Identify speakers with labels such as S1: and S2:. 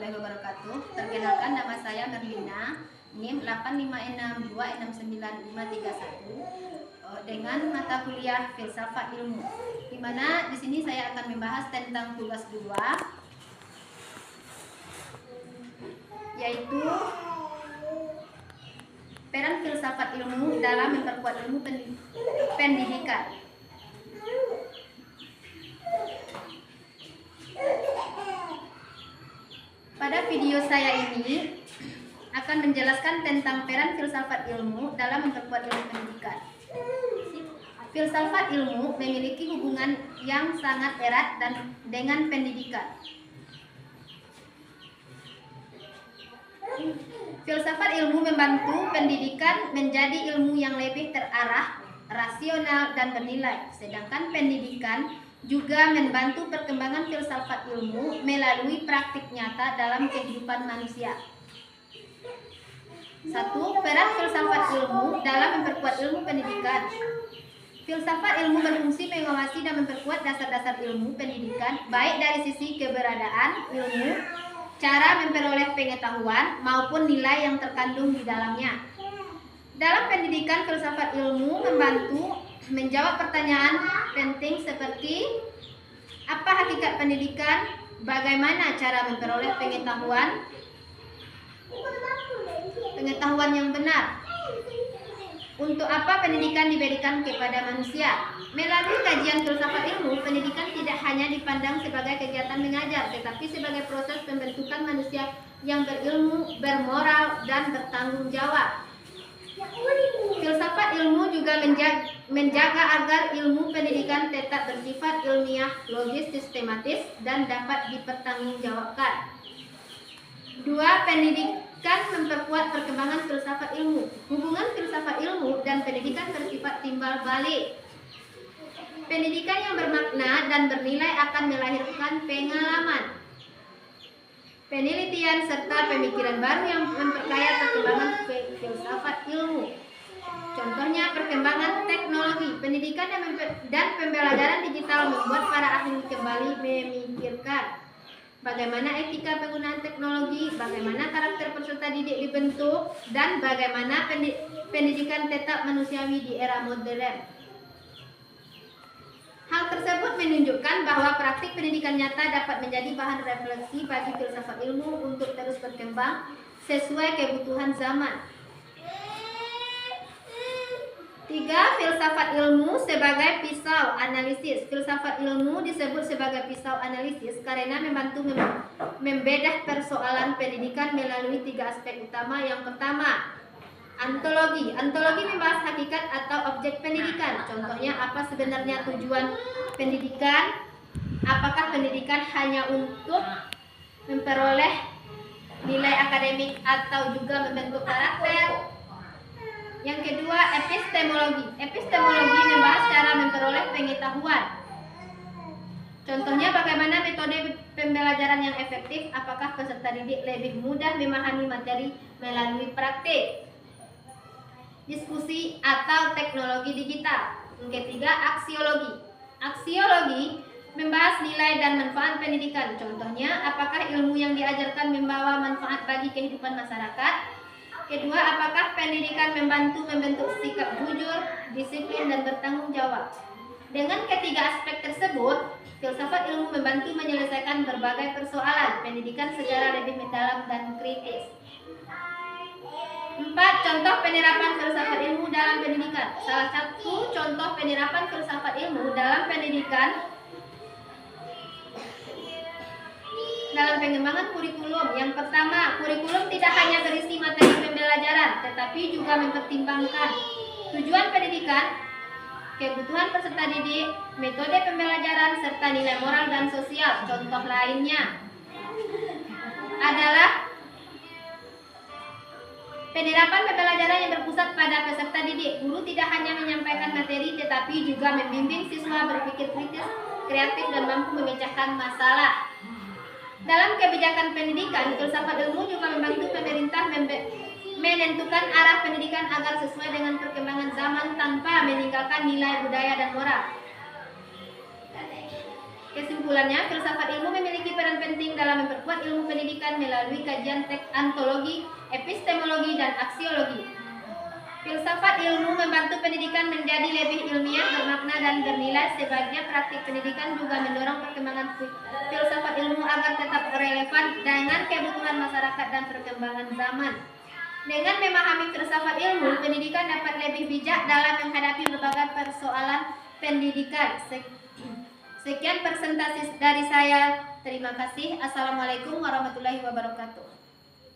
S1: warahmatullahi wabarakatuh. Perkenalkan, nama saya Merlina, NIM 856269531 dengan mata kuliah Filsafat Ilmu. Di mana di sini saya akan membahas tentang tugas 2, yaitu peran filsafat ilmu dalam memperkuat ilmu pendidikan. Pada video saya ini akan menjelaskan tentang peran filsafat ilmu dalam memperkuat ilmu pendidikan. Filsafat ilmu memiliki hubungan yang sangat erat dengan pendidikan. Filsafat ilmu membantu pendidikan menjadi ilmu yang lebih terarah, rasional, dan bernilai. Sedangkan pendidikan juga membantu perkembangan filsafat ilmu melalui praktik nyata dalam kehidupan manusia. 1. Peran filsafat ilmu dalam memperkuat ilmu pendidikan. Filsafat ilmu berfungsi mengawasi dan memperkuat dasar-dasar ilmu pendidikan, baik dari sisi keberadaan ilmu, cara memperoleh pengetahuan, maupun nilai yang terkandung di dalamnya. Dalam pendidikan, filsafat ilmu membantu menjawab pertanyaan penting seperti apa hakikat pendidikan, bagaimana cara memperoleh pengetahuan yang benar, untuk apa pendidikan diberikan kepada manusia. Melalui kajian filsafat ilmu, pendidikan tidak hanya dipandang sebagai kegiatan mengajar, tetapi sebagai proses pembentukan manusia yang berilmu, bermoral, dan bertanggung jawab. Filsafat ilmu juga menjaga agar ilmu pendidikan tetap bersifat ilmiah, logis, sistematis, dan dapat dipertanggungjawabkan. 2. Pendidikan memperkuat perkembangan filsafat ilmu. Hubungan filsafat ilmu dan pendidikan bersifat timbal balik. Pendidikan yang bermakna dan bernilai akan melahirkan pengalaman, penelitian, serta pemikiran baru yang memperkaya perkembangan filsafat ilmu. Contohnya perkembangan teknologi, pendidikan dan pembelajaran digital membuat para ahli kembali memikirkan bagaimana etika penggunaan teknologi, bagaimana karakter peserta didik dibentuk, dan bagaimana pendidikan tetap manusiawi di era modern. Hal tersebut menunjukkan bahwa praktik pendidikan nyata dapat menjadi bahan refleksi bagi filsafat ilmu untuk terus berkembang sesuai kebutuhan zaman. 3. Filsafat ilmu sebagai pisau analisis. Filsafat ilmu disebut sebagai pisau analisis karena membantu membedah persoalan pendidikan melalui 3 aspek utama. Yang pertama, ontologi. Ontologi membahas hakikat atau objek pendidikan. Contohnya, apa sebenarnya tujuan pendidikan? Apakah pendidikan hanya untuk memperoleh nilai akademik atau juga membentuk karakter? Yang kedua, epistemologi. Epistemologi membahas cara memperoleh pengetahuan. Contohnya, bagaimana metode pembelajaran yang efektif? Apakah peserta didik lebih mudah memahami materi melalui praktik, diskusi, atau teknologi digital? Yang ketiga, aksiologi. Aksiologi membahas nilai dan manfaat pendidikan. Contohnya, apakah ilmu yang diajarkan membawa manfaat bagi kehidupan masyarakat? Kedua, apakah pendidikan membentuk sikap jujur, disiplin, dan bertanggung jawab? Dengan ketiga aspek tersebut, filsafat ilmu membantu menyelesaikan berbagai persoalan pendidikan secara lebih mendalam dan kritis. 4. Contoh penerapan filsafat ilmu dalam pendidikan. Salah satu contoh penerapan filsafat ilmu dalam pendidikan dalam pengembangan kurikulum. Yang pertama, kurikulum tidak hanya berisi materi pembelajaran, tetapi juga mempertimbangkan tujuan pendidikan, kebutuhan peserta didik, metode pembelajaran, serta nilai moral dan sosial. Contoh lainnya adalah penerapan pembelajaran yang berpusat pada peserta didik. Guru tidak hanya menyampaikan materi, tetapi juga membimbing siswa berpikir kritis, kreatif, dan mampu memecahkan masalah. Dalam kebijakan pendidikan, filsafat ilmu juga membantu pemerintah menentukan arah pendidikan agar sesuai dengan perkembangan zaman tanpa meninggalkan nilai budaya dan moral. Kesimpulannya, filsafat ilmu memiliki peran penting dalam memperkuat ilmu pendidikan melalui kajian teks ontologi, epistemologi, dan aksiologi. Filsafat ilmu membantu pendidikan menjadi lebih ilmiah, bermakna, dan bernilai. Sebagai praktik pendidikan juga mendorong perkembangan filsafat ilmu agar tetap relevan dengan kebutuhan masyarakat dan perkembangan zaman. Dengan memahami filsafat ilmu, pendidikan dapat lebih bijak dalam menghadapi berbagai persoalan pendidikan. Sekian presentasi dari saya. Terima kasih. Assalamualaikum warahmatullahi wabarakatuh.